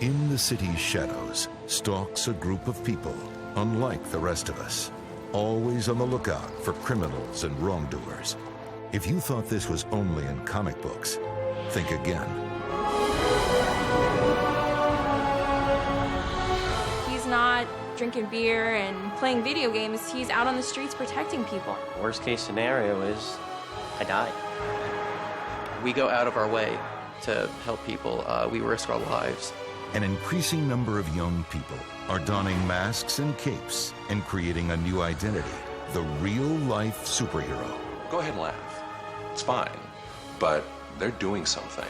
In the city's shadows stalks a group of people unlike the rest of us, always on the lookout for criminals and wrongdoers. If you thought this was only in comic books, think again. He's not drinking beer and playing video games. He's out on the streets protecting people. Worst case scenario is I die. We go out of our way to help people. We risk our lives. An increasing number of young people are donning masks and capes and creating a new identity, the real-life superhero. Go ahead and laugh. It's fine. But they're doing something.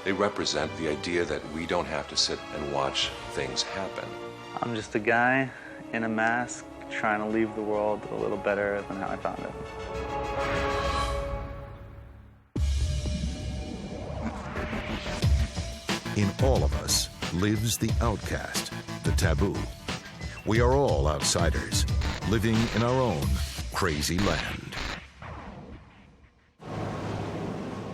They represent the idea that we don't have to sit and watch things happen. I'm just a guy in a mask trying to leave the world a little better than how I found it. In all of us lives the outcast, the taboo. We are all outsiders, living in our own crazy land.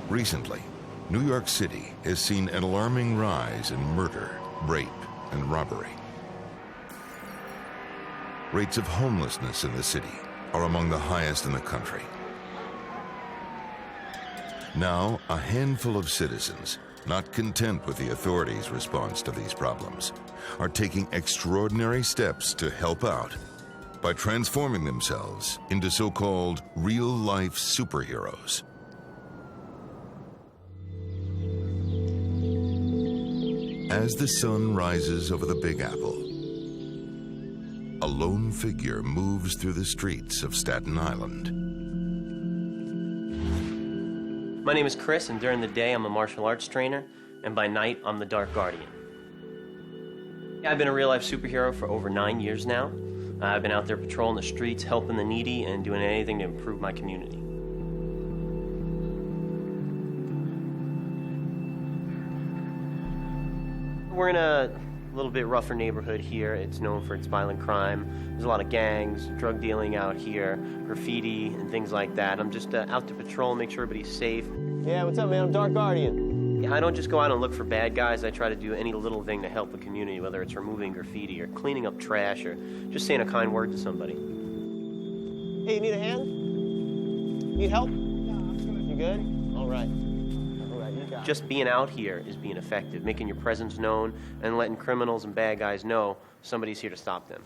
Recently, New York City has seen an alarming rise in murder, rape, and robbery. Rates of homelessness in the city are among the highest in the country. Now, a handful of citizens, not content with the authorities' response to these problems, are taking extraordinary steps to help out by transforming themselves into so-called real-life superheroes. As the sun rises over the Big Apple, a lone figure moves through the streets of Staten Island. My name is Chris, and during the day I'm a martial arts trainer, and by night I'm the Dark Guardian. I've been a real-life superhero for over 9 years now. I've been out there patrolling the streets, helping the needy, and doing anything to improve my community. We're in a little bit rougher neighborhood here. It's known for its violent crime. There's a lot of gangs, drug dealing out here, graffiti, and things like that. I'm just out to patrol and make sure everybody's safe. Yeah, what's up, man? I'm Dark Guardian. Yeah, I don't just go out and look for bad guys. I try to do any little thing to help the community, whether it's removing graffiti or cleaning up trash or just saying a kind word to somebody. Hey, you need a hand? Need help? No, I'm good. You good? All right. Just being out here is being effective, making your presence known and letting criminals and bad guys know somebody's here to stop them.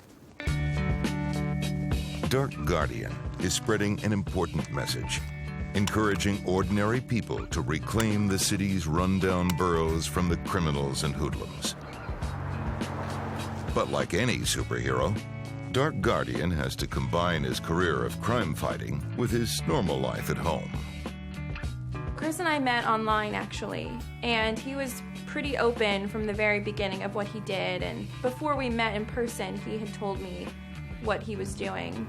Dark Guardian is spreading an important message, encouraging ordinary people to reclaim the city's rundown boroughs from the criminals and hoodlums. But like any superhero, Dark Guardian has to combine his career of crime fighting with his normal life at home. Chris and I met online, actually, and he was pretty open from the very beginning of what he did, and before we met in person, he had told me what he was doing.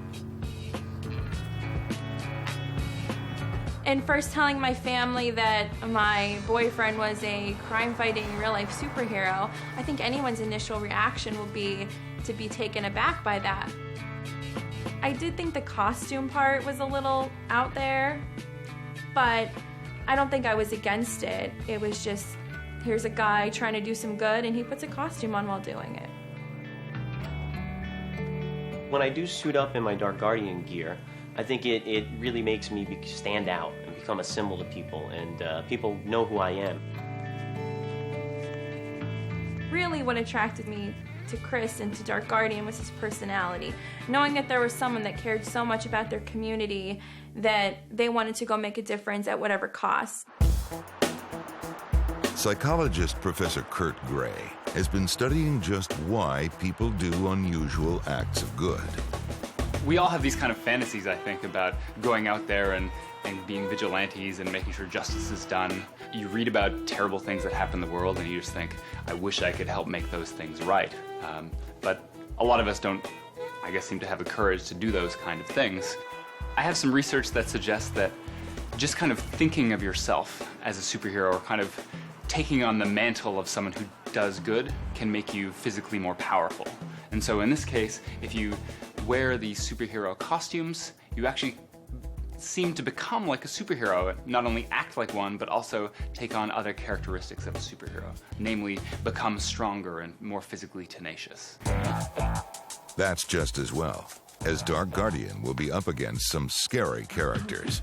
And first telling my family that my boyfriend was a crime-fighting, real-life superhero, I think anyone's initial reaction will be to be taken aback by that. I did think the costume part was a little out there, but I don't think I was against it. It was just, here's a guy trying to do some good, and he puts a costume on while doing it. When I do suit up in my Dark Guardian gear, I think it really makes me stand out and become a symbol to people, and people know who I am. Really what attracted me to Chris and to Dark Guardian was his personality. Knowing that there was someone that cared so much about their community that they wanted to go make a difference at whatever cost. Psychologist Professor Kurt Gray has been studying just why people do unusual acts of good. We all have these kind of fantasies, I think, about going out there and being vigilantes and making sure justice is done. You read about terrible things that happen in the world and you just think, I wish I could help make those things right. But a lot of us don't, I guess, seem to have the courage to do those kind of things. I have some research that suggests that just kind of thinking of yourself as a superhero or kind of taking on the mantle of someone who does good can make you physically more powerful. And so in this case, if you wear these superhero costumes, you actually seem to become like a superhero, not only act like one, but also take on other characteristics of a superhero, namely become stronger and more physically tenacious. That's just as well, as Dark Guardian will be up against some scary characters.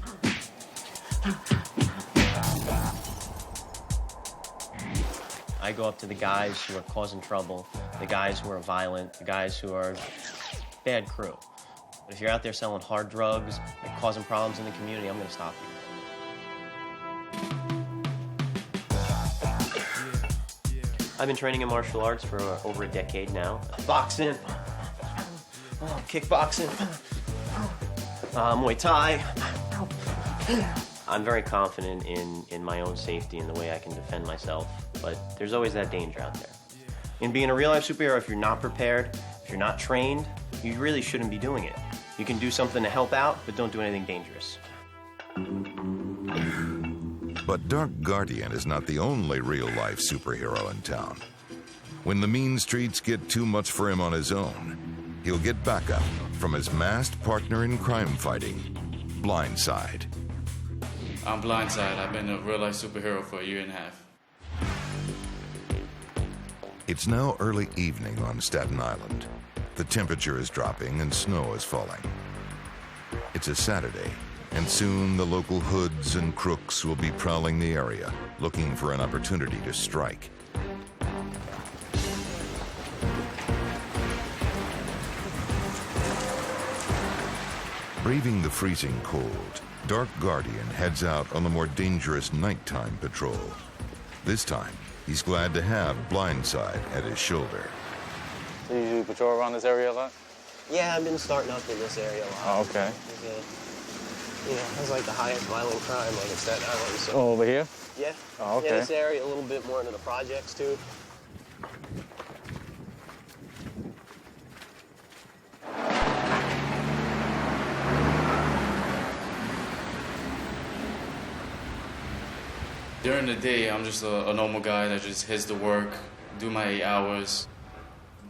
I go up to the guys who are causing trouble, the guys who are violent, the guys who are bad crew. But if you're out there selling hard drugs and causing problems in the community, I'm going to stop you. I've been training in martial arts for over a decade now. Boxing, kickboxing, Muay Thai. I'm very confident in my own safety and the way I can defend myself, but there's always that danger out there. In being a real-life superhero, if you're not prepared, if you're not trained, you really shouldn't be doing it. You can do something to help out, but don't do anything dangerous. But Dark Guardian is not the only real-life superhero in town. When the mean streets get too much for him on his own, he'll get backup from his masked partner in crime fighting, Blindside. I'm Blindside. I've been a real-life superhero for 1.5 years. It's now early evening on Staten Island. The temperature is dropping and snow is falling. It's a Saturday, and soon the local hoods and crooks will be prowling the area, looking for an opportunity to strike. Braving the freezing cold, Dark Guardian heads out on the more dangerous nighttime patrol. This time, he's glad to have Blindside at his shoulder. So you usually patrol around this area a lot? Yeah, I've been starting up in this area a lot. Oh, okay. It's like the highest violent crime on Staten Island. So. Oh, over here? Yeah. Oh, okay. Yeah, this area a little bit more into the projects too. During the day, I'm just a normal guy that just heads to work, do my 8 hours,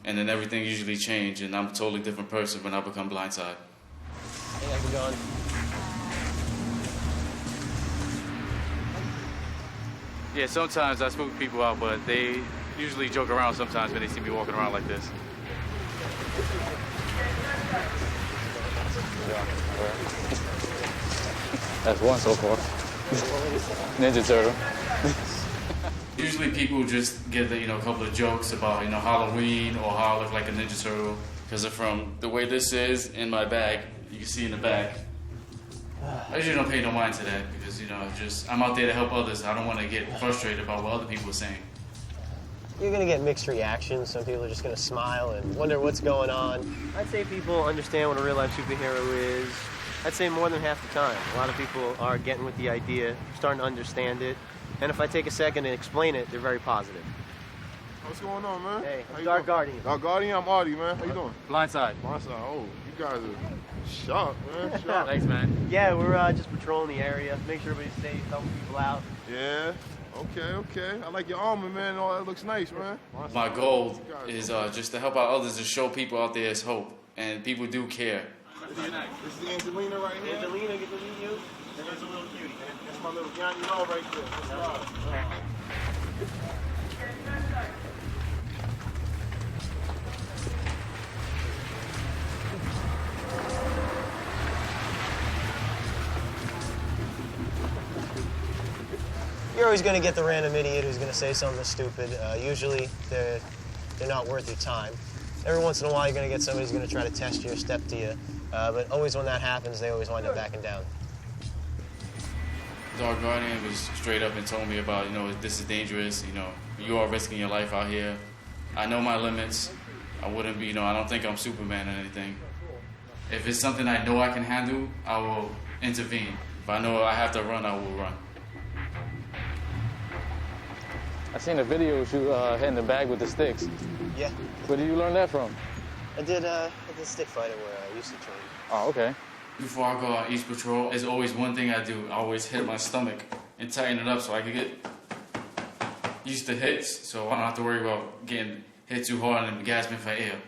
and then everything usually changes, and I'm a totally different person when I become Blindside. Hey, how's it going? Yeah, sometimes I spook people out, but they usually joke around sometimes when they see me walking around like this. That's one so far. Ninja Turtle. Usually people just get a couple of jokes about Halloween or how I look like a Ninja Turtle, because from the way this is in my bag, you can see in the back. I usually don't pay no mind to that because I'm out there to help others. I don't want to get frustrated about what other people are saying. You're gonna get mixed reactions. Some people are just gonna smile and wonder what's going on. I'd say people understand what a real-life superhero is. I'd say more than half the time. A lot of people are getting with the idea, starting to understand it. And if I take a second and explain it, they're very positive. What's going on, man? Hey, I'm Dark Guardian. Dark Guardian, I'm Artie, man. How you doing? Blindside. Blindside. Oh, you guys are sharp, man. Sharp. Thanks, man. Yeah, we're just patrolling the area, make sure everybody's safe, helping people out. Yeah. Okay. I like your armor, man. Oh, that looks nice, man. My goal is just to help out others, to show people out there there's hope, and people do care. This is Angelina right here. Angelina, get to meet you. That's a little cutie. That's my little Yanni Law right there. That's right. You're always going to get the random idiot who's going to say something stupid. Usually, they're not worth your time. Every once in a while, you're going to get somebody who's going to try to test you or step to you. But always when that happens, they always wind up backing down. Dark Guardian was straight up and told me about, this is dangerous. You are risking your life out here. I know my limits. I wouldn't be, I don't think I'm Superman or anything. If it's something I know I can handle, I will intervene. If I know I have to run, I will run. I seen a video of you hitting the bag with the sticks. Yeah. Where did you learn that from? I did stick fighting where I used to train. Oh, okay. Before I go on each patrol, there's always one thing I do. I always hit my stomach and tighten it up so I can get used to hits, so I don't have to worry about getting hit too hard and gasping for air.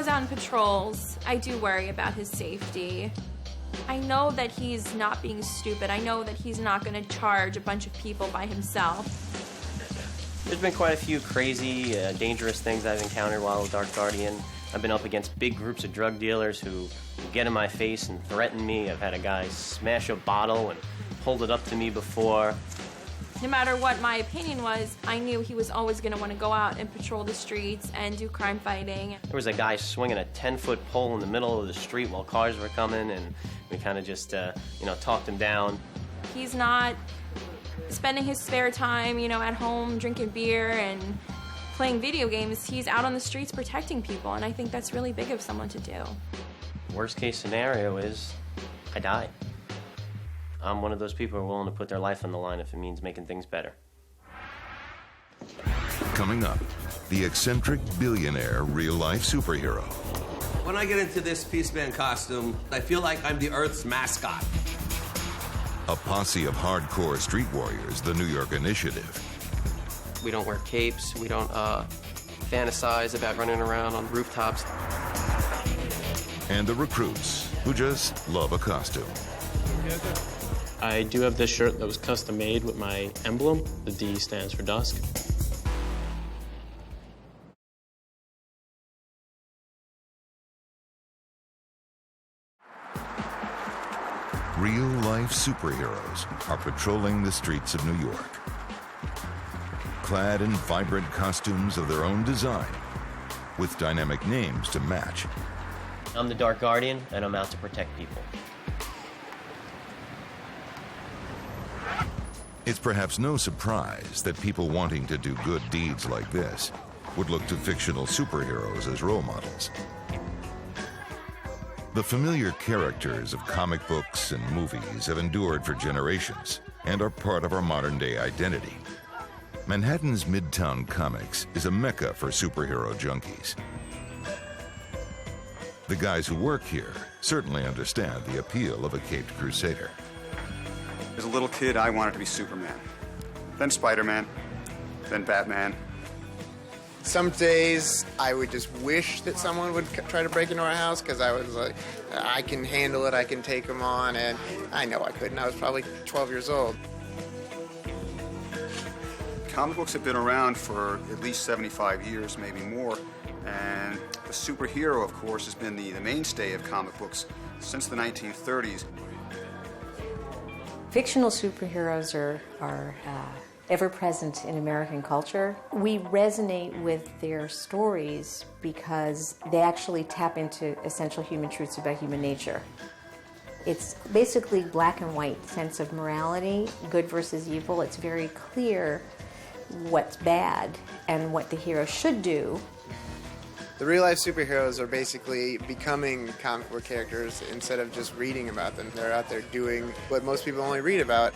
goes out and patrols, I do worry about his safety. I know that he's not being stupid. I know that he's not going to charge a bunch of people by himself. There's been quite a few crazy, dangerous things I've encountered while a Dark Guardian. I've been up against big groups of drug dealers who get in my face and threaten me. I've had a guy smash a bottle and hold it up to me before. No matter what my opinion was, I knew he was always going to want to go out and patrol the streets and do crime fighting. There was a guy swinging a 10-foot pole in the middle of the street while cars were coming, and we kind of just, talked him down. He's not spending his spare time, at home drinking beer and playing video games. He's out on the streets protecting people, and I think that's really big of someone to do. Worst case scenario is I die. I'm one of those people who are willing to put their life on the line if it means making things better. Coming up, the eccentric billionaire real-life superhero. When I get into this Peaceman costume, I feel like I'm the Earth's mascot. A posse of hardcore street warriors, the New York Initiative. We don't wear capes. We don't fantasize about running around on rooftops. And the recruits, who just love a costume. I do have this shirt that was custom made with my emblem. The D stands for Dusk. Real-life superheroes are patrolling the streets of New York. Clad in vibrant costumes of their own design, with dynamic names to match. I'm the Dark Guardian, and I'm out to protect people. It's perhaps no surprise that people wanting to do good deeds like this would look to fictional superheroes as role models. The familiar characters of comic books and movies have endured for generations and are part of our modern-day identity. Manhattan's Midtown Comics is a mecca for superhero junkies. The guys who work here certainly understand the appeal of a caped crusader. As a little kid, I wanted to be Superman, then Spider-Man, then Batman. Some days I would just wish that someone would try to break into our house because I was like, I can handle it, I can take them on, and I know I couldn't. I was probably 12 years old. Comic books have been around for at least 75 years, maybe more, and the superhero, of course, has been the mainstay of comic books since the 1930s. Fictional superheroes are ever present in American culture. We resonate with their stories because they actually tap into essential human truths about human nature. It's basically black and white sense of morality, good versus evil. It's very clear what's bad and what the hero should do. The real-life superheroes are basically becoming comic book characters instead of just reading about them. They're out there doing what most people only read about.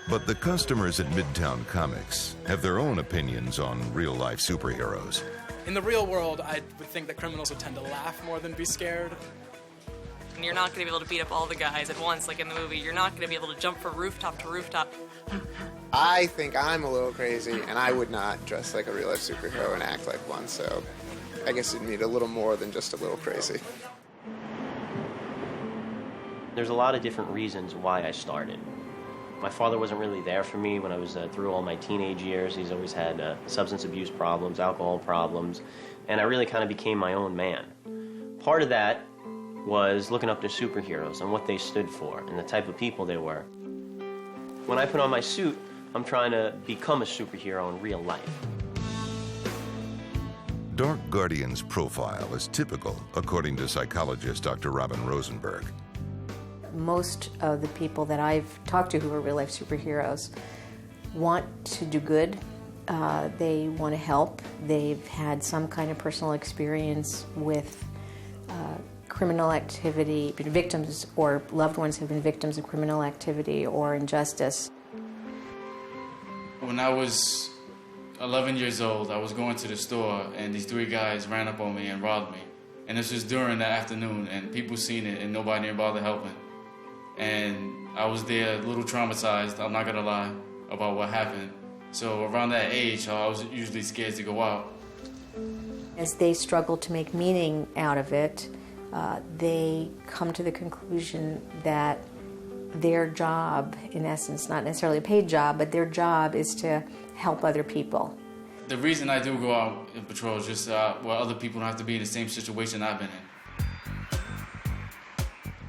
But the customers at Midtown Comics have their own opinions on real-life superheroes. In the real world, I would think that criminals would tend to laugh more than be scared. And you're not going to be able to beat up all the guys at once like in the movie. You're not going to be able to jump from rooftop to rooftop. I think I'm a little crazy, and I would not dress like a real-life superhero and act like one, so I guess you'd need a little more than just a little crazy. There's a lot of different reasons why I started. My father wasn't really there for me when I was through all my teenage years. He's always had substance abuse problems, alcohol problems, and I really kind of became my own man. Part of that was looking up to superheroes and what they stood for and the type of people they were. When I put on my suit, I'm trying to become a superhero in real life. Dark Guardian's profile is typical, according to psychologist Dr. Robin Rosenberg. Most of the people that I've talked to who are real-life superheroes want to do good. They want to help. They've had some kind of personal experience with criminal activity, been victims or loved ones have been victims of criminal activity or injustice. When I was 11 years old, I was going to the store and these three guys ran up on me and robbed me. And this was during the afternoon and people seen it and nobody didn't bother helping. And I was there a little traumatized, I'm not gonna lie, about what happened. So around that age, I was usually scared to go out. As they struggle to make meaning out of it, they come to the conclusion that their job, in essence, not necessarily a paid job, but their job is to help other people. The reason I do go out and patrol is just where other people don't have to be in the same situation I've been in.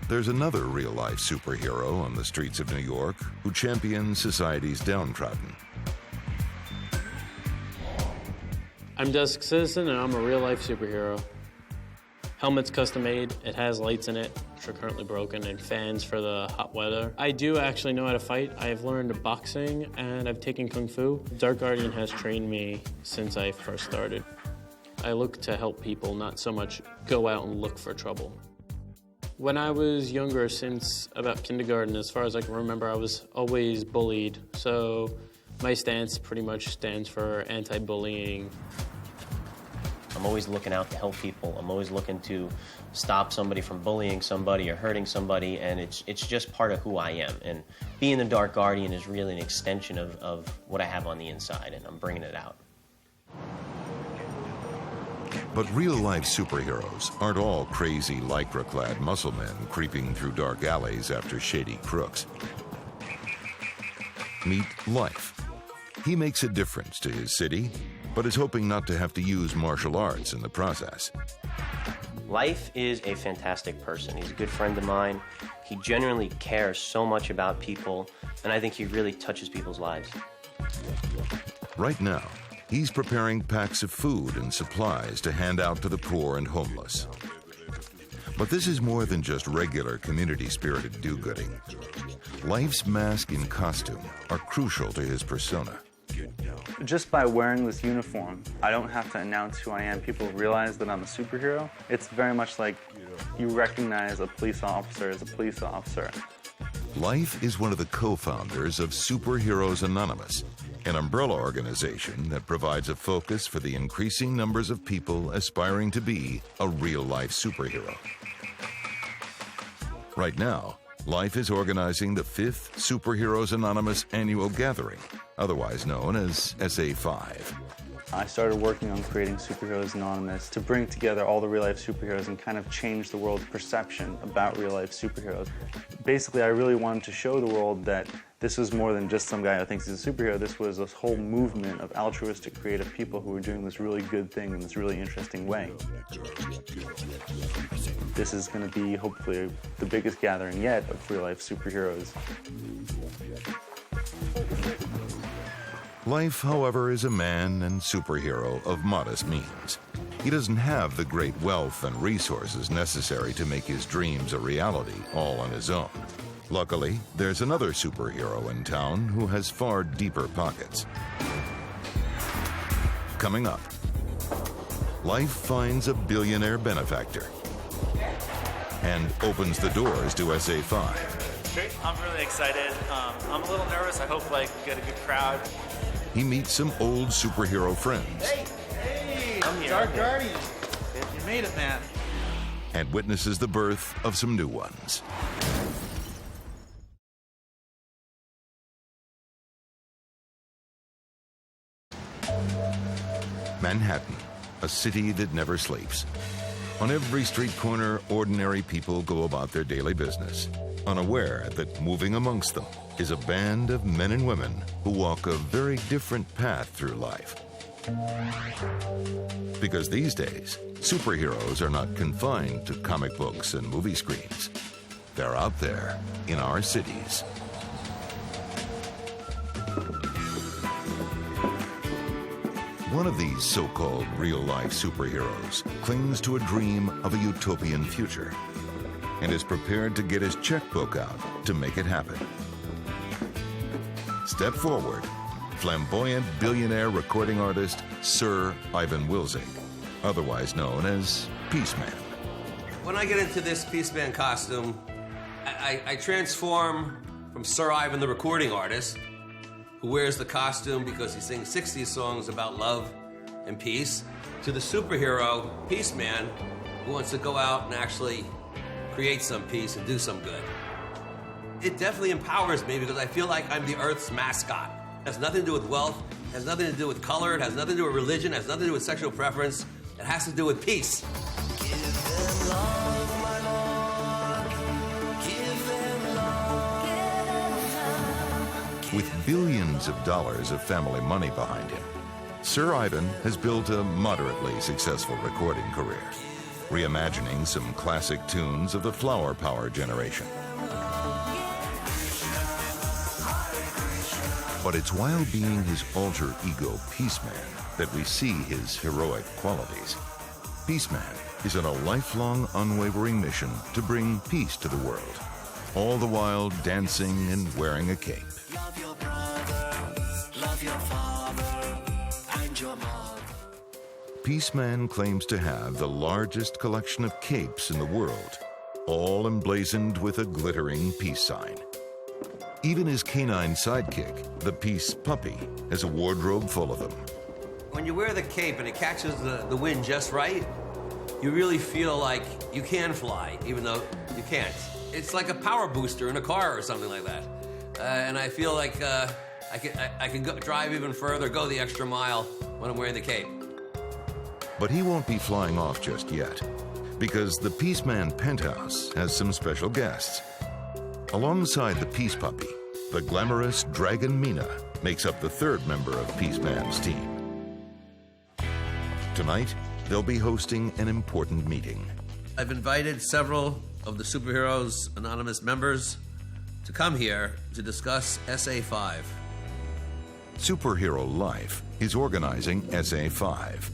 There's another real-life superhero on the streets of New York who champions society's downtrodden. I'm Dusk Citizen, and I'm a real-life superhero. Helmet's custom made, it has lights in it, which are currently broken, and fans for the hot weather. I do actually know how to fight. I've learned boxing, and I've taken Kung Fu. Dark Guardian has trained me since I first started. I look to help people, not so much go out and look for trouble. When I was younger, since about kindergarten, as far as I can remember, I was always bullied. So my stance pretty much stands for anti-bullying. I'm always looking out to help people. I'm always looking to stop somebody from bullying somebody or hurting somebody, and it's just part of who I am. And being the Dark Guardian is really an extension of what I have on the inside, and I'm bringing it out. But real-life superheroes aren't all crazy lycra-clad muscle men creeping through dark alleys after shady crooks. Meet Life. He makes a difference to his city, but is hoping not to have to use martial arts in the process. Life is a fantastic person. He's a good friend of mine. He genuinely cares so much about people, and I think he really touches people's lives. Right now, he's preparing packs of food and supplies to hand out to the poor and homeless. But this is more than just regular community-spirited do-gooding. Life's mask and costume are crucial to his persona. Just by wearing this uniform, I don't have to announce who I am. People realize that I'm a superhero. It's very much like you recognize a police officer as a police officer. Life is one of the co-founders of Superheroes Anonymous, an umbrella organization that provides a focus for the increasing numbers of people aspiring to be a real-life superhero. Right now, Life is organizing the 5th Superheroes Anonymous annual gathering, otherwise known as SA5. I started working on creating Superheroes Anonymous to bring together all the real-life superheroes and kind of change the world's perception about real-life superheroes. Basically, I really wanted to show the world that this was more than just some guy who thinks he's a superhero. This was this whole movement of altruistic, creative people who were doing this really good thing in this really interesting way. This is going to be, hopefully, the biggest gathering yet of real-life superheroes. Life, however, is a man and superhero of modest means. He doesn't have the great wealth and resources necessary to make his dreams a reality all on his own. Luckily, there's another superhero in town who has far deeper pockets. Coming up, Life finds a billionaire benefactor and opens the doors to SA5. I'm really excited. I'm a little nervous. I hope we get a good crowd. He meets some old superhero friends. Hey, I'm here. Dark Guardian. You made it, man. And witnesses the birth of some new ones. Manhattan, a city that never sleeps. On every street corner, ordinary people go about their daily business, unaware that moving amongst them is a band of men and women who walk a very different path through life. Because these days, superheroes are not confined to comic books and movie screens. They're out there in our cities. One of these so-called real-life superheroes clings to a dream of a utopian future and is prepared to get his checkbook out to make it happen. Step forward, flamboyant billionaire recording artist Sir Ivan Wilczek, otherwise known as Peaceman. When I get into this Peaceman costume, I transform from Sir Ivan the recording artist, who wears the costume because he sings 60 songs about love and peace, to the superhero, Peaceman, who wants to go out and actually create some peace and do some good. It definitely empowers me because I feel like I'm the Earth's mascot. It has nothing to do with wealth, it has nothing to do with color, it has nothing to do with religion, it has nothing to do with sexual preference. It It has to do with peace. With billions of dollars of family money behind him, Sir Ivan has built a moderately successful recording career, reimagining some classic tunes of the flower power generation. But it's while being his alter ego Peaceman that we see his heroic qualities. Peaceman is on a lifelong, unwavering mission to bring peace to the world, all the while dancing and wearing a cape. Love your brother, love your father, and your mother. Peaceman claims to have the largest collection of capes in the world, all emblazoned with a glittering peace sign. Even his canine sidekick, the Peace Puppy, has a wardrobe full of them. When you wear the cape and it catches the wind just right, you really feel like you can fly, even though you can't. It's like a power booster in a car or something like that. And I feel like I can drive even further, go the extra mile when I'm wearing the cape. But he won't be flying off just yet, because the Peaceman penthouse has some special guests. Alongside the Peace Puppy, the glamorous Dragon Mina makes up the third member of Peaceman's team. Tonight, they'll be hosting an important meeting. I've invited several of the Superheroes Anonymous members to come here to discuss SA5. Superhero Life is organizing SA5.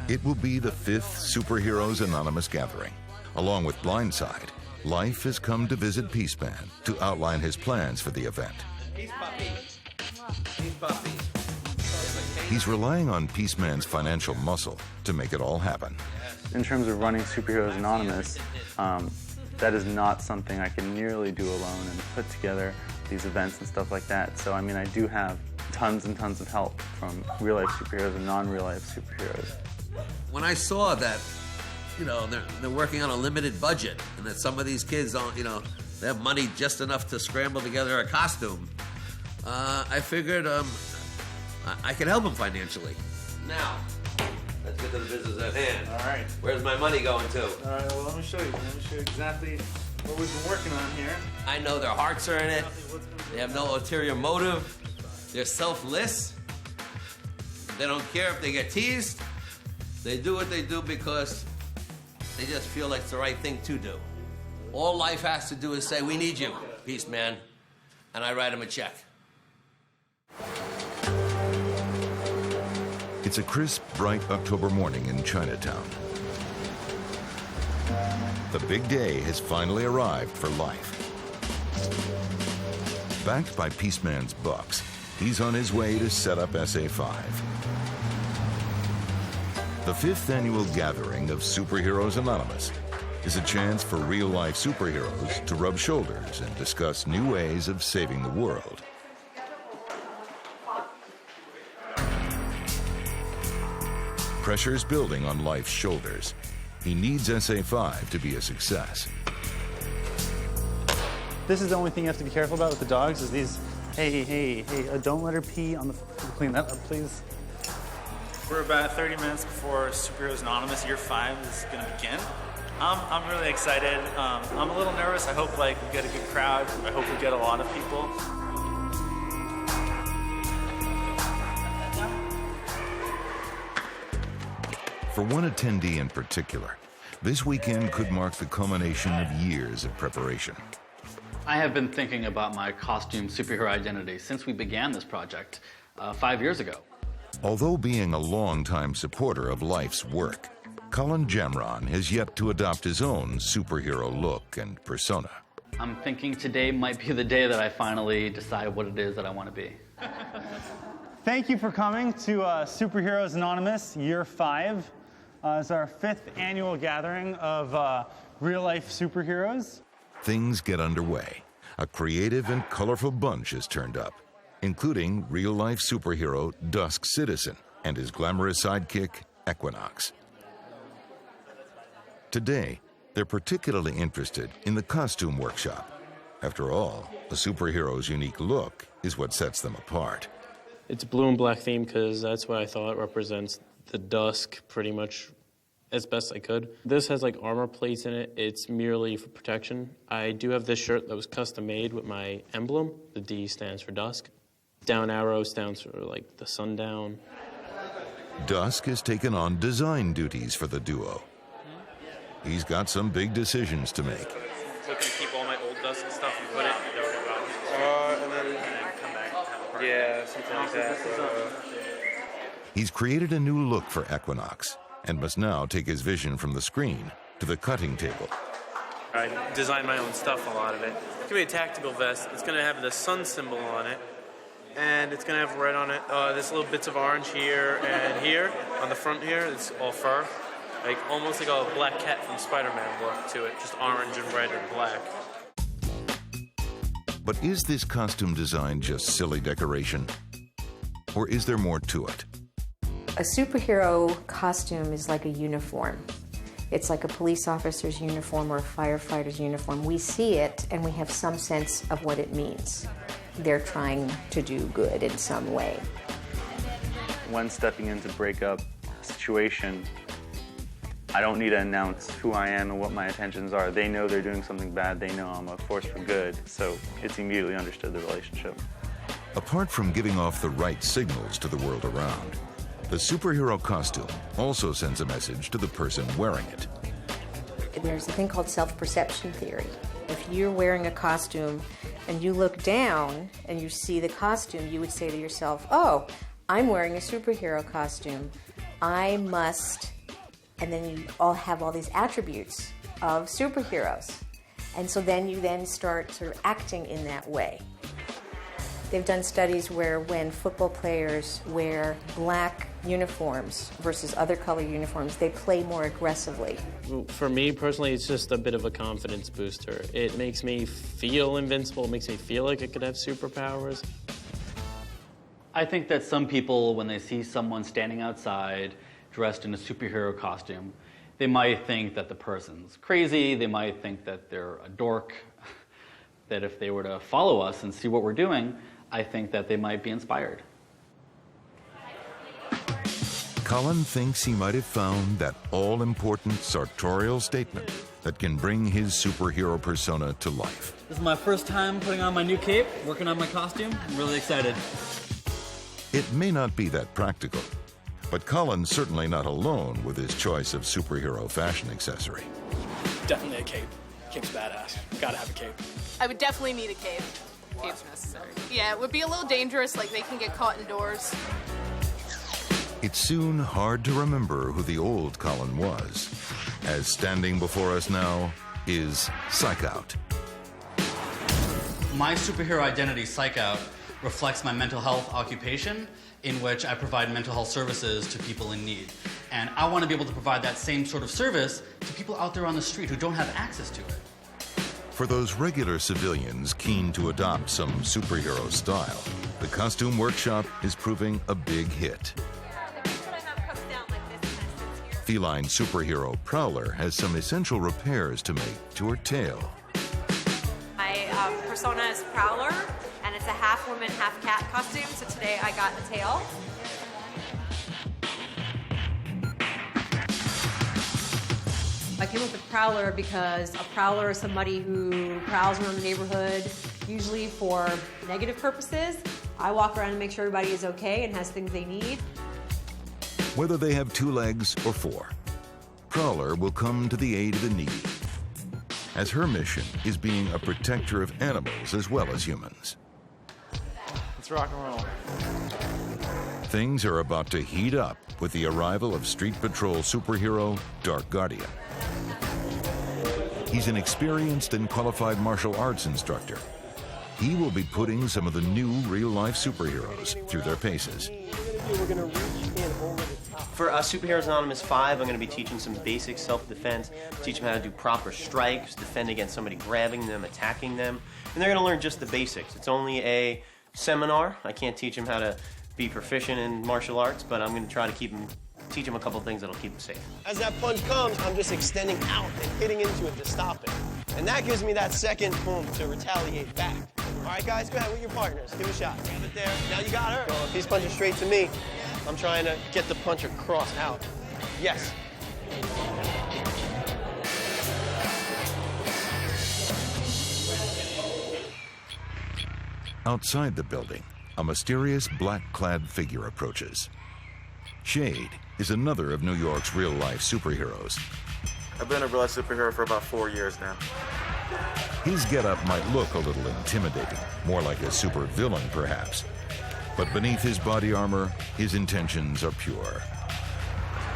It will be the 5th Superheroes Anonymous gathering. Along with Blindside, Life has come to visit Peaceman to outline his plans for the event. Peace Puppy. Peace Puppy. He's relying on Peaceman's financial muscle to make it all happen. In terms of running Superheroes Anonymous, that is not something I can nearly do alone and put together these events and stuff like that. So, I mean, I do have tons and tons of help from real-life superheroes and non-real-life superheroes. When I saw that, you know, they're working on a limited budget and that some of these kids don't, you know, they have money just enough to scramble together a costume, I figured I could help them financially. Now, let's get to the business at hand. All right. Where's my money going to? All right, well, let me show you. Let me show you exactly what we've been working on here. I know their hearts are in it. They have no ulterior motive. They're selfless. They don't care if they get teased. They do what they do because they just feel like it's the right thing to do. All Life has to do is say, we need you, Peace Man, and I write them a check. It's a crisp, bright October morning in Chinatown. The big day has finally arrived for Life. Backed by Peaceman's bucks, he's on his way to set up SA5. The 5th annual gathering of Superheroes Anonymous is a chance for real-life superheroes to rub shoulders and discuss new ways of saving the world. Pressure's building on Life's shoulders. He needs SA5 to be a success. This is the only thing you have to be careful about with the dogs is these, hey, don't let her pee on the, clean that up, please. We're about 30 minutes before Superheroes Anonymous Year 5 is going to begin. I'm really excited. I'm a little nervous. I hope we get a good crowd. I hope we get a lot of people. For one attendee in particular, this weekend could mark the culmination of years of preparation. I have been thinking about my costume superhero identity since we began this project 5 years ago. Although being a longtime supporter of Life's work, Colin Jamron has yet to adopt his own superhero look and persona. I'm thinking today might be the day that I finally decide what it is that I want to be. Thank you for coming to Superheroes Anonymous Year 5. It's our 5th annual gathering of real-life superheroes. Things get underway. A creative and colorful bunch has turned up, including real-life superhero Dusk Citizen and his glamorous sidekick, Equinox. Today, they're particularly interested in the costume workshop. After all, the superhero's unique look is what sets them apart. It's blue and black theme because that's what I thought represents the Dusk pretty much as best I could. This has like armor plates in it. It's merely for protection. I do have this shirt that was custom made with my emblem. The D stands for Dusk. Down arrow stands for like the sundown. Dusk has taken on design duties for the duo. He's got some big decisions to make. So can you keep all my old Dusk stuff and put it? And then come back and have a party. Yeah, something like that. He's created a new look for Equinox and must now take his vision from the screen to the cutting table. I designed my own stuff, a lot of it. It's going to be a tactical vest. It's going to have the sun symbol on it. And it's going to have red on it. There's little bits of orange here and here. On the front here, it's all fur. Like almost like a black cat from Spider-Man look to it. Just orange and red and black. But is this costume design just silly decoration? Or is there more to it? A superhero costume is like a uniform. It's like a police officer's uniform or a firefighter's uniform. We see it and we have some sense of what it means. They're trying to do good in some way. When stepping in to break up a situation, I don't need to announce who I am and what my intentions are. They know they're doing something bad. They know I'm a force for good. So it's immediately understood the relationship. Apart from giving off the right signals to the world around, the superhero costume also sends a message to the person wearing it. There's a thing called self-perception theory. If you're wearing a costume and you look down and you see the costume, you would say to yourself, oh, I'm wearing a superhero costume. I must, and then you all have all these attributes of superheroes. And so then you then start sort of acting in that way. They've done studies where when football players wear black uniforms versus other color uniforms, they play more aggressively. For me personally, it's just a bit of a confidence booster. It makes me feel invincible. It makes me feel like I could have superpowers. I think that some people, when they see someone standing outside dressed in a superhero costume, they might think that the person's crazy. They might think that they're a dork. That if they were to follow us and see what we're doing, I think that they might be inspired. Cullen thinks he might have found that all-important sartorial statement that can bring his superhero persona to life. This is my first time putting on my new cape, working on my costume. I'm really excited. It may not be that practical, but Cullen's certainly not alone with his choice of superhero fashion accessory. Definitely a cape. Cape's badass. Gotta have a cape. I would definitely need a cape. Cape's necessary. Yeah, it would be a little dangerous, like they can get caught indoors. It's soon hard to remember who the old Cullen was, as standing before us now is Psych Out. My superhero identity, Psych Out, reflects my mental health occupation in which I provide mental health services to people in need. And I want to be able to provide that same sort of service to people out there on the street who don't have access to it. For those regular civilians keen to adopt some superhero style, the costume workshop is proving a big hit. Feline superhero Prowler has some essential repairs to make to her tail. My persona is Prowler, and it's a half woman, half cat costume, so today I got the tail. I came up with Prowler because a prowler is somebody who prowls around the neighborhood, usually for negative purposes. I walk around and make sure everybody is okay and has things they need. Whether they have 2 legs or 4, Prowler will come to the aid of the needy, as her mission is being a protector of animals as well as humans. Let's rock and roll. Things are about to heat up with the arrival of Street Patrol superhero Dark Guardian. He's an experienced and qualified martial arts instructor. He will be putting some of the new real-life superheroes through their paces. For Superheroes Anonymous 5, I'm going to be teaching some basic self-defense, teach them how to do proper strikes, defend against somebody grabbing them, attacking them, and they're going to learn just the basics. It's only a seminar. I can't teach them how to be proficient in martial arts, but I'm going to try to teach them a couple things that'll keep them safe. As that punch comes, I'm just extending out and hitting into it to stop it. And that gives me that second boom to retaliate back. All right, guys, go ahead with your partners. Give it a shot. Grab it there. Now you got her. Well, if he's punching straight to me, I'm trying to get the punch across out. Yes. Outside the building, a mysterious black-clad figure approaches. Shade is another of New York's real-life superheroes. I've been a real-life superhero for about 4 years now. His getup might look a little intimidating, more like a supervillain perhaps. But beneath his body armor, his intentions are pure.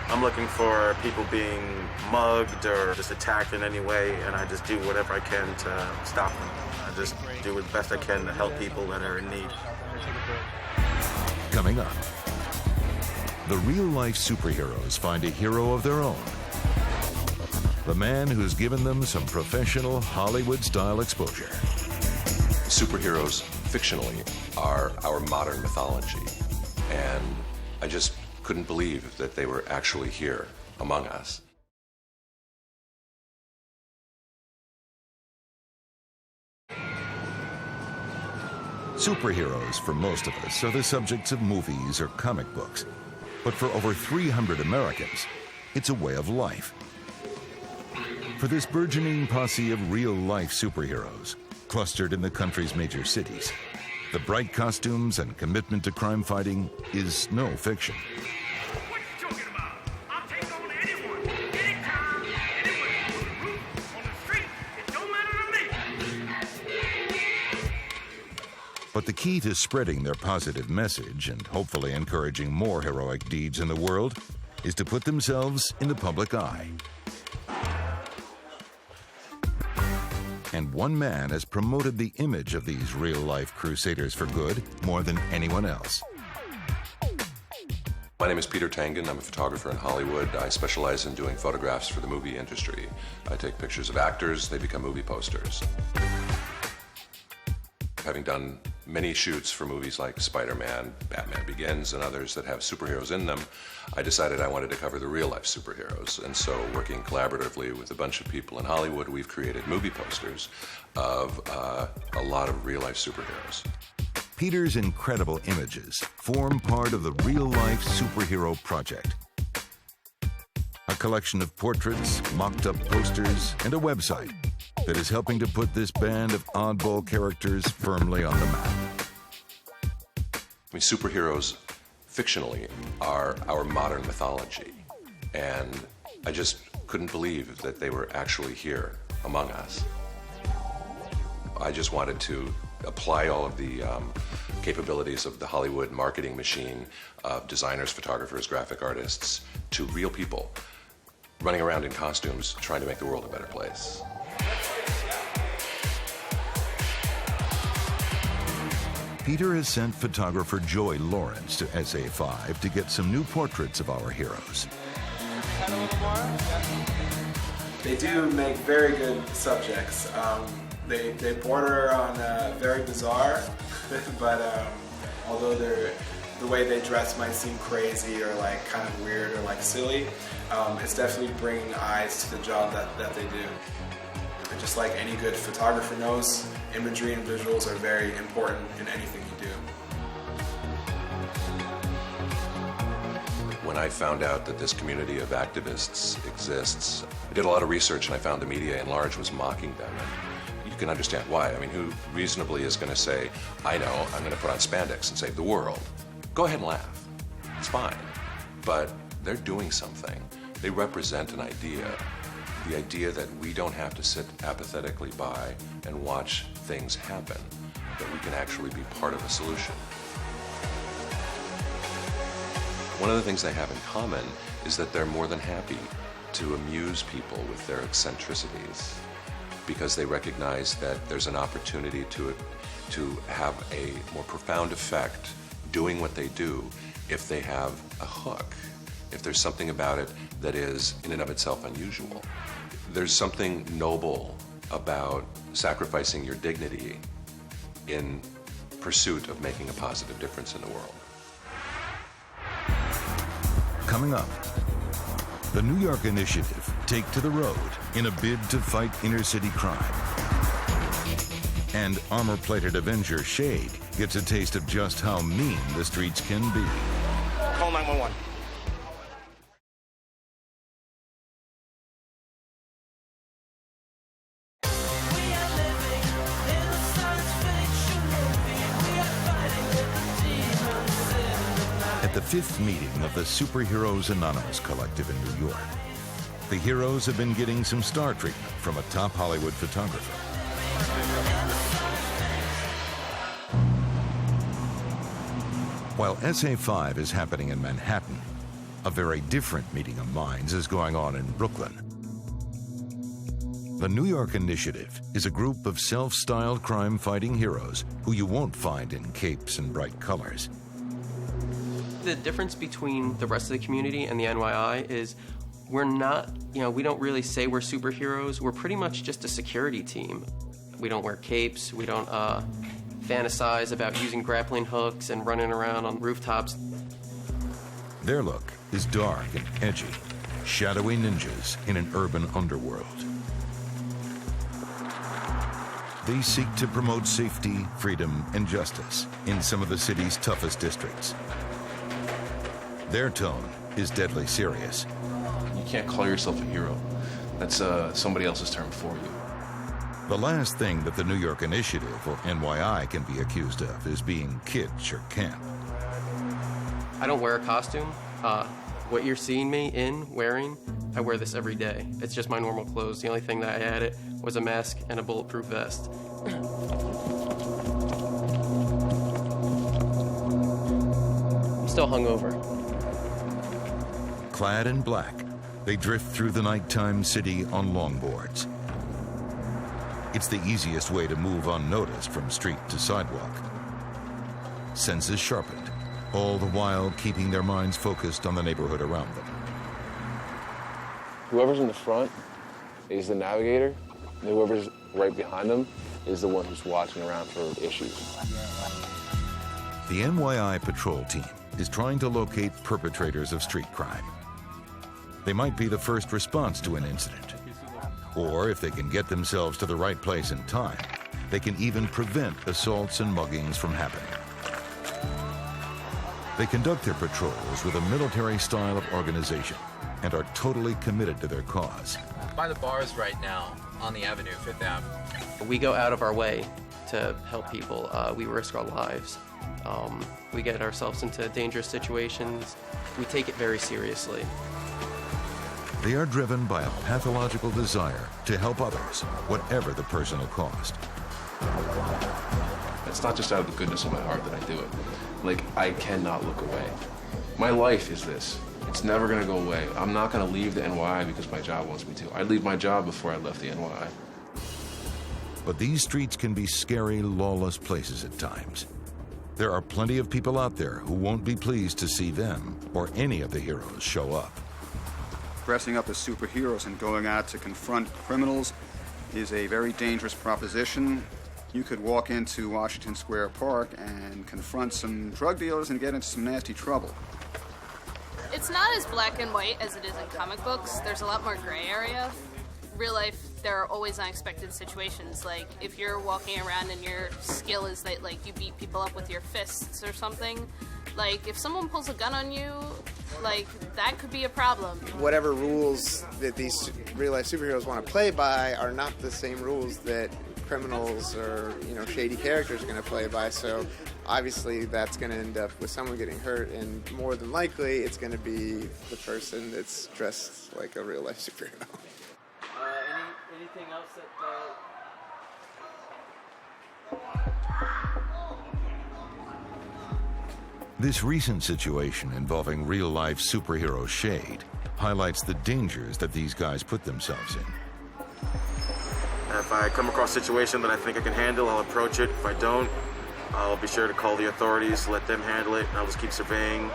I'm looking for people being mugged or just attacked in any way, and I just do whatever I can to stop them. I just do the best I can to help people that are in need. Coming up, the real-life superheroes find a hero of their own. The man who's given them some professional Hollywood-style exposure. Superheroes, fictionally, are our modern mythology. And I just couldn't believe that they were actually here among us. Superheroes, for most of us, are the subjects of movies or comic books. But for over 300 Americans, it's a way of life. For this burgeoning posse of real-life superheroes, clustered in the country's major cities, the bright costumes and commitment to crime fighting is no fiction. But the key to spreading their positive message and hopefully encouraging more heroic deeds in the world is to put themselves in the public eye. And one man has promoted the image of these real-life crusaders for good more than anyone else. My name is Peter Tangen. I'm a photographer in Hollywood. I specialize in doing photographs for the movie industry. I take pictures of actors, they become movie posters. Having done many shoots for movies like Spider-Man, Batman Begins, and others that have superheroes in them, I decided I wanted to cover the real-life superheroes. And so, working collaboratively with a bunch of people in Hollywood, we've created movie posters of a lot of real-life superheroes. Peter's incredible images form part of the real-life superhero project. A collection of portraits, mocked-up posters, and a website that is helping to put this band of oddball characters firmly on the map. I mean, superheroes, fictionally, are our modern mythology. And I just couldn't believe that they were actually here among us. I just wanted to apply all of the capabilities of the Hollywood marketing machine of designers, photographers, graphic artists to real people running around in costumes trying to make the world a better place. Peter has sent photographer Joy Lawrence to SA5 to get some new portraits of our heroes. They do make very good subjects. They border on very bizarre, but although the way they dress might seem crazy or like kind of weird or like silly, it's definitely bringing eyes to the job that they do. And just like any good photographer knows, imagery and visuals are very important in anything you do. When I found out that this community of activists exists, I did a lot of research and I found the media in large was mocking them. And you can understand why. I mean, who reasonably is going to say, I know, I'm going to put on spandex and save the world? Go ahead and laugh. It's fine. But they're doing something. They represent an idea. The idea that we don't have to sit apathetically by and watch things happen, that we can actually be part of a solution. One of the things they have in common is that they're more than happy to amuse people with their eccentricities because they recognize that there's an opportunity to have a more profound effect doing what they do if they have a hook, if there's something about it that is in and of itself unusual. There's something noble about sacrificing your dignity in pursuit of making a positive difference in the world. Coming up, the New York initiative, Take to the Road, in a bid to fight inner-city crime. And armor-plated Avenger Shade gets a taste of just how mean the streets can be. Call 911. At the 5th meeting of the Superheroes Anonymous Collective in New York, the heroes have been getting some star treatment from a top Hollywood photographer. While SA5 is happening in Manhattan, a very different meeting of minds is going on in Brooklyn. The New York Initiative is a group of self-styled crime-fighting heroes who you won't find in capes and bright colors. The difference between the rest of the community and the NYI is we're not, we don't really say we're superheroes. We're pretty much just a security team. We don't wear capes. We don't fantasize about using grappling hooks and running around on rooftops. Their look is dark and edgy, shadowy ninjas in an urban underworld. They seek to promote safety, freedom, and justice in some of the city's toughest districts. Their tone is deadly serious. You can't call yourself a hero. That's somebody else's term for you. The last thing that the New York Initiative, or NYI, can be accused of is being kitsch or camp. I don't wear a costume. What you're seeing me wearing, I wear this every day. It's just my normal clothes. The only thing that I added was a mask and a bulletproof vest. I'm still hungover. Clad in black, they drift through the nighttime city on longboards. It's the easiest way to move unnoticed from street to sidewalk. Senses sharpened, all the while keeping their minds focused on the neighborhood around them. Whoever's in the front is the navigator, and whoever's right behind them is the one who's watching around for issues. The NYI patrol team is trying to locate perpetrators of street crime. They might be the first response to an incident, or if they can get themselves to the right place in time, they can even prevent assaults and muggings from happening. They conduct their patrols with a military style of organization and are totally committed to their cause. By the bars right now on the Avenue, 5th Ave. We go out of our way to help people. We risk our lives. We get ourselves into dangerous situations. We take it very seriously. They are driven by a pathological desire to help others, whatever the personal cost. It's not just out of the goodness of my heart that I do it. Like, I cannot look away. My life is this. It's never gonna go away. I'm not gonna leave the NYI because my job wants me to. I'd leave my job before I left the NYI. But these streets can be scary, lawless places at times. There are plenty of people out there who won't be pleased to see them or any of the heroes show up. Dressing up as superheroes and going out to confront criminals is a very dangerous proposition. You could walk into Washington Square Park and confront some drug dealers and get into some nasty trouble. It's not as black and white as it is in comic books. There's a lot more gray area. Real life, there are always unexpected situations. Like if you're walking around and your skill is that like you beat people up with your fists or something, like if someone pulls a gun on you, like that could be a problem. Whatever rules that these real-life superheroes want to play by are not the same rules that criminals or shady characters are going to play by. So obviously that's going to end up with someone getting hurt, and more than likely it's going to be the person that's dressed like a real-life superhero. Anything else that? This recent situation involving real-life superhero Shade highlights the dangers that these guys put themselves in. If I come across a situation that I think I can handle, I'll approach it. If I don't, I'll be sure to call the authorities, let them handle it, and I'll just keep surveying,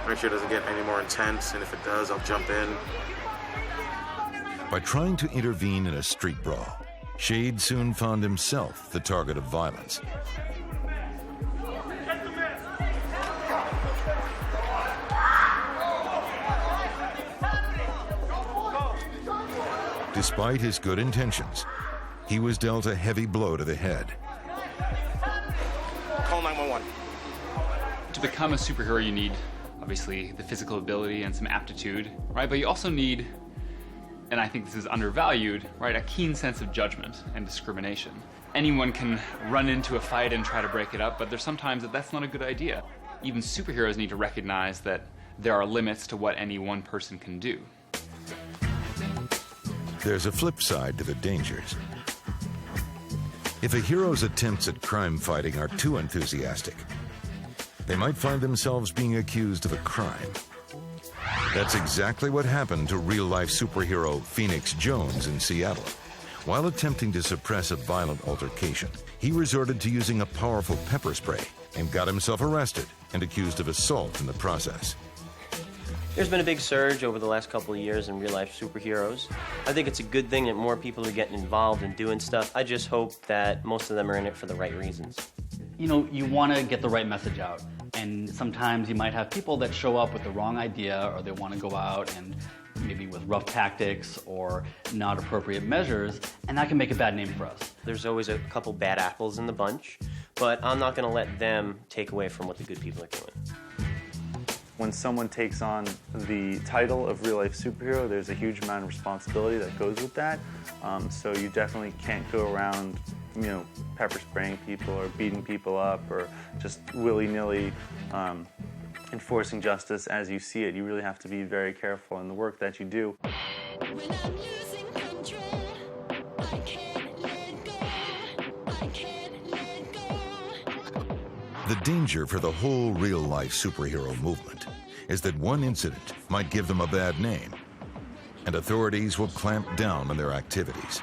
make sure it doesn't get any more intense, and if it does, I'll jump in. By trying to intervene in a street brawl, Shade soon found himself the target of violence. Despite his good intentions, he was dealt a heavy blow to the head. Call 911. To become a superhero, you need obviously the physical ability and some aptitude, right? But you also need, and I think this is undervalued, right, a keen sense of judgment and discrimination. Anyone can run into a fight and try to break it up, but there's sometimes that's not a good idea. Even superheroes need to recognize that there are limits to what any one person can do. There's a flip side to the dangers. If a hero's attempts at crime fighting are too enthusiastic, they might find themselves being accused of a crime. That's exactly what happened to real-life superhero Phoenix Jones in Seattle. While attempting to suppress a violent altercation, he resorted to using a powerful pepper spray and got himself arrested and accused of assault in the process. There's been a big surge over the last couple of years in real-life superheroes. I think it's a good thing that more people are getting involved and doing stuff. I just hope that most of them are in it for the right reasons. You know, you want to get the right message out. And sometimes you might have people that show up with the wrong idea, or they want to go out and maybe with rough tactics or not appropriate measures, and that can make a bad name for us. There's always a couple bad apples in the bunch, but I'm not going to let them take away from what the good people are doing. When someone takes on the title of real-life superhero, there's a huge amount of responsibility that goes with that. So you definitely can't go around, you know, pepper spraying people or beating people up or just willy-nilly enforcing justice as you see it. You really have to be very careful in the work that you do. The danger for the whole real-life superhero movement is that one incident might give them a bad name, and authorities will clamp down on their activities.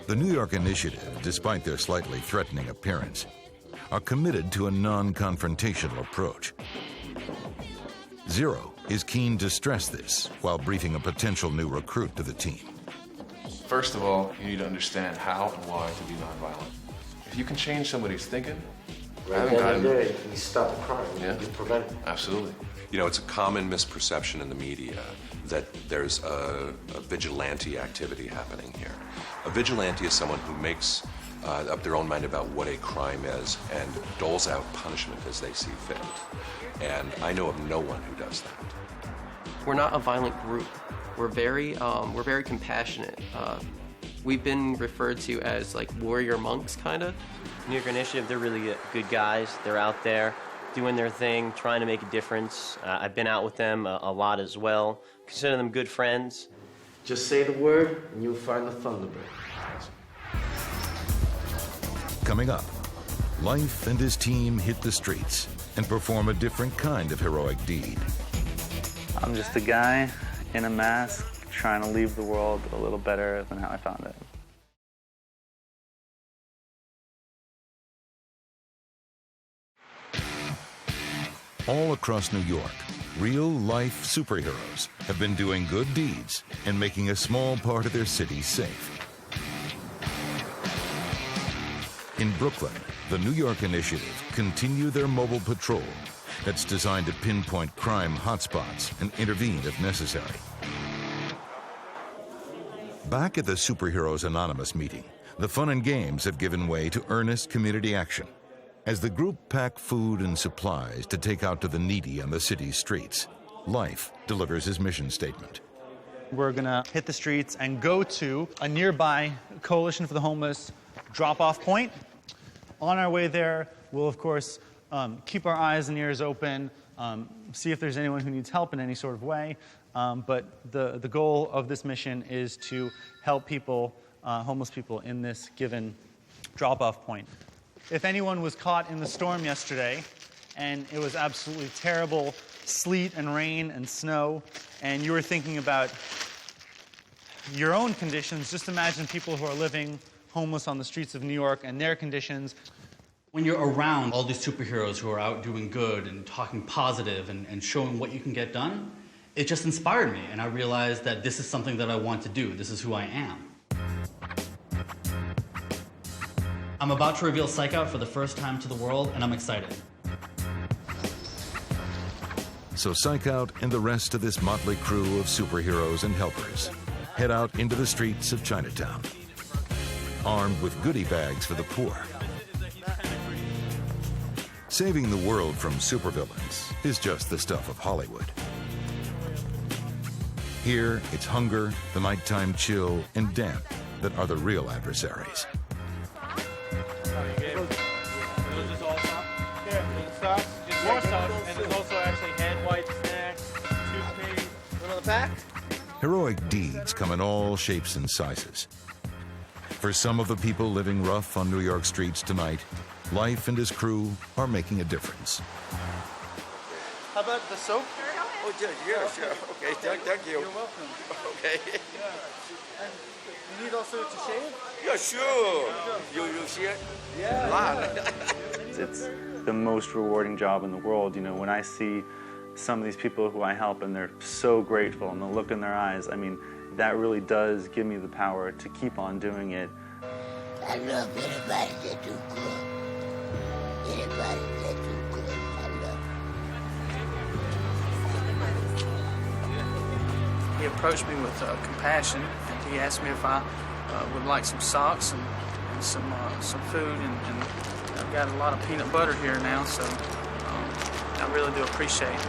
The New York Initiative, despite their slightly threatening appearance, are committed to a non-confrontational approach. Zero is keen to stress this while briefing a potential new recruit to the team. First of all, you need to understand how and why to be nonviolent. If you can change somebody's thinking, At the end of the day, you stop the crime, you prevent it. Absolutely. You know, it's a common misperception in the media that there's a vigilante activity happening here. A vigilante is someone who makes up their own mind about what a crime is and doles out punishment as they see fit. And I know of no one who does that. We're not a violent group. We're very compassionate. We've been referred to as like warrior monks, kind of. New York Initiative, they're really good guys. They're out there doing their thing, trying to make a difference. I've been out with them a lot as well. Consider them good friends. Just say the word and you'll find the Thunderbird. Coming up, Life and his team hit the streets and perform a different kind of heroic deed. I'm just a guy in a mask trying to leave the world a little better than how I found it. All across New York, real-life superheroes have been doing good deeds and making a small part of their city safe. In Brooklyn, the New York Initiative continue their mobile patrol that's designed to pinpoint crime hotspots and intervene if necessary. Back at the Superheroes Anonymous meeting, the fun and games have given way to earnest community action. As the group pack food and supplies to take out to the needy on the city's streets, Life delivers his mission statement. We're gonna hit the streets and go to a nearby Coalition for the Homeless drop-off point. On our way there, we'll of course keep our eyes and ears open, see if there's anyone who needs help in any sort of way. But the goal of this mission is to help people, homeless people, in this given drop-off point. If anyone was caught in the storm yesterday, and it was absolutely terrible sleet and rain and snow, and you were thinking about your own conditions, just imagine people who are living homeless on the streets of New York and their conditions. When you're around all these superheroes who are out doing good and talking positive and showing what you can get done, it just inspired me, and I realized that this is something that I want to do. This is who I am. I'm about to reveal Psych Out for the first time to the world, and I'm excited. So Psych Out and the rest of this motley crew of superheroes and helpers head out into the streets of Chinatown, armed with goodie bags for the poor, Saving the world from supervillains is just the stuff of Hollywood. Here, it's hunger, the nighttime chill, and damp that are the real adversaries. More stuff, and there's also actually hand wipes, snacks, toothpaste. Another pack? Heroic deeds come in all shapes and sizes. For some of the people living rough on New York streets tonight, Life and his crew are making a difference. How about the soap? Oh, yeah, sure. Okay, thank you. You're welcome. Okay. Yeah. And you need also to shave? Yeah, sure. You see it? Yeah. A lot. It's the most rewarding job in the world. You know, when I see some of these people who I help and they're so grateful and the look in their eyes, I mean, that really does give me the power to keep on doing it. I love anybody that do good. Anybody that do good, I love. He approached me with compassion, and he asked me if I would like some socks and some food, and I've got a lot of peanut butter here now, so I really do appreciate it.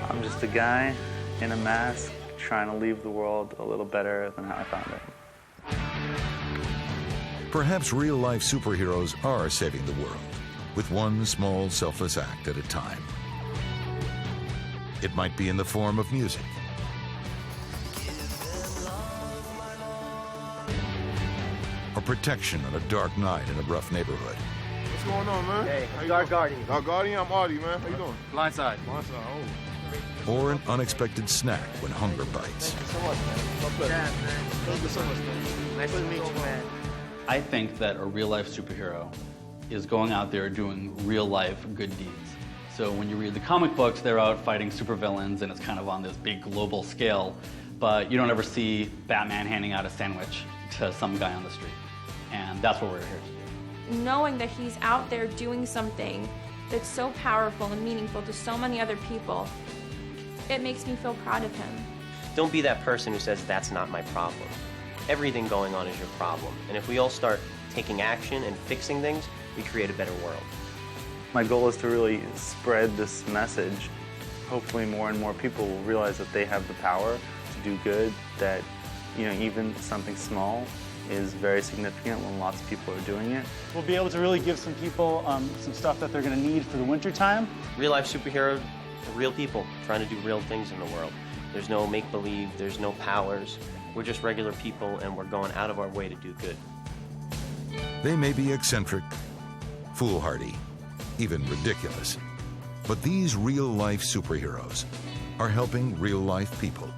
I'm just a guy in a mask trying to leave the world a little better than how I found it. Perhaps real-life superheroes are saving the world, with one small, selfless act at a time. It might be in the form of music, or protection on a dark night in a rough neighborhood. What's going on, man? Hey, Dark Guardian. Dark Guardian, I'm Artie, man. How you doing? Blindside. Blindside, oh. Or an unexpected snack when hunger bites. Thank you so much, man. My pleasure. Yeah, man. Thank you so much, man. Nice to meet you, man. I think that a real-life superhero is going out there doing real-life good deeds. So when you read the comic books, they're out fighting supervillains, and it's kind of on this big global scale, but you don't ever see Batman handing out a sandwich to some guy on the street. And that's what we're here to do. Knowing that he's out there doing something that's so powerful and meaningful to so many other people, it makes me feel proud of him. Don't be that person who says, that's not my problem. Everything going on is your problem. And if we all start taking action and fixing things, we create a better world. My goal is to really spread this message. Hopefully more and more people will realize that they have the power to do good, that even something small is very significant when lots of people are doing it. We'll be able to really give some people some stuff that they're going to need for the winter time. Real-life superheroes are real people trying to do real things in the world. There's no make-believe, there's no powers. We're just regular people, and we're going out of our way to do good. They may be eccentric, foolhardy, even ridiculous, but these real-life superheroes are helping real-life people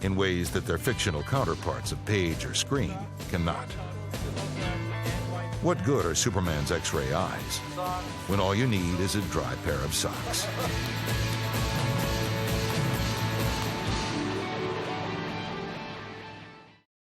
in ways that their fictional counterparts of page or screen cannot. What good are Superman's X-ray eyes when all you need is a dry pair of socks?